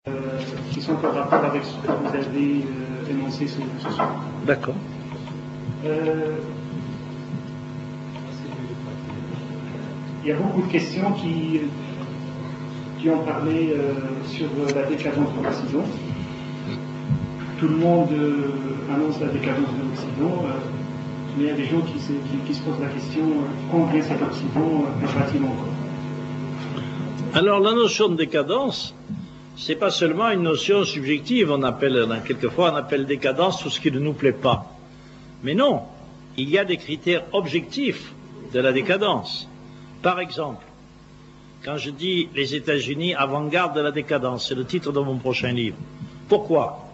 qui sont en rapport avec ce que vous avez énoncé ce soir. D'accord. Il y a beaucoup de questions qui ont parlé sur la décadence de l'Occident. Tout le monde annonce la décadence de l'Occident, mais il y a des gens qui se posent la question combien cet Occident va-t-il encore? Alors la notion de décadence, c'est pas seulement une notion subjective. Quelquefois on appelle décadence tout ce qui ne nous plaît pas. Mais non, il y a des critères objectifs de la décadence. Par exemple, quand je dis les États-Unis avant-garde de la décadence, c'est le titre de mon prochain livre. Pourquoi?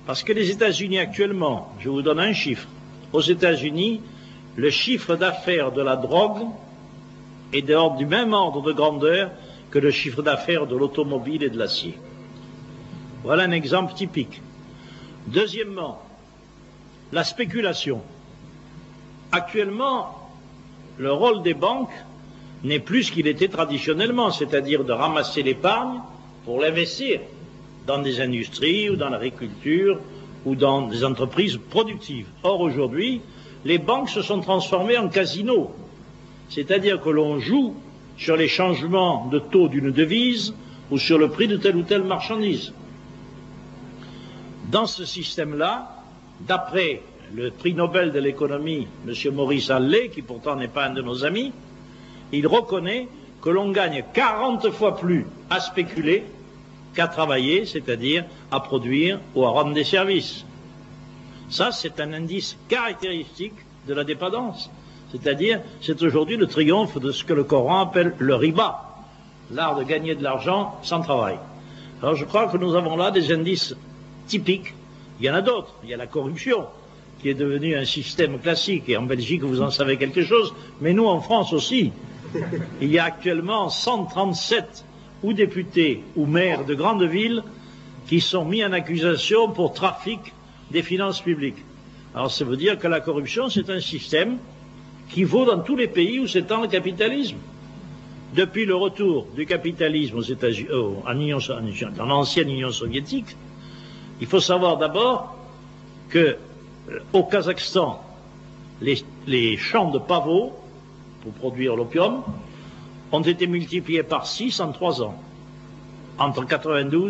Parce que les États-Unis actuellement, je vous donne un chiffre, aux États-Unis, le chiffre d'affaires de la drogue est du même ordre de grandeur que le chiffre d'affaires de l'automobile et de l'acier. Voilà un exemple typique. Deuxièmement, la spéculation. Actuellement, le rôle des banques n'est plus ce qu'il était traditionnellement, c'est-à-dire de ramasser l'épargne pour l'investir dans des industries ou dans l'agriculture ou dans des entreprises productives. Or, aujourd'hui, les banques se sont transformées en casinos, c'est-à-dire que l'on joue sur les changements de taux d'une devise ou sur le prix de telle ou telle marchandise. Dans ce système-là, d'après le prix Nobel de l'économie, M. Maurice Allais, qui pourtant n'est pas un de nos amis, il reconnaît que l'on gagne 40 fois plus à spéculer qu'à travailler, c'est-à-dire à produire ou à rendre des services. Ça, c'est un indice caractéristique de la dépendance. C'est-à-dire, c'est aujourd'hui le triomphe de ce que le Coran appelle le riba, l'art de gagner de l'argent sans travail. Alors je crois que nous avons là des indices typiques. Il y en a d'autres. Il y a la corruption, qui est devenue un système classique. Et en Belgique, vous en savez quelque chose, mais nous, en France aussi. Il y a actuellement 137 ou députés ou maires de grandes villes qui sont mis en accusation pour trafic des finances publiques. Alors ça veut dire que la corruption, c'est un système qui vaut dans tous les pays où s'étend le capitalisme. Depuis le retour du capitalisme aux États-Unis, dans l'ancienne Union soviétique, il faut savoir d'abord que au Kazakhstan, les champs de pavots pour produire l'opium ont été multipliés par 6 en 3 ans, entre 92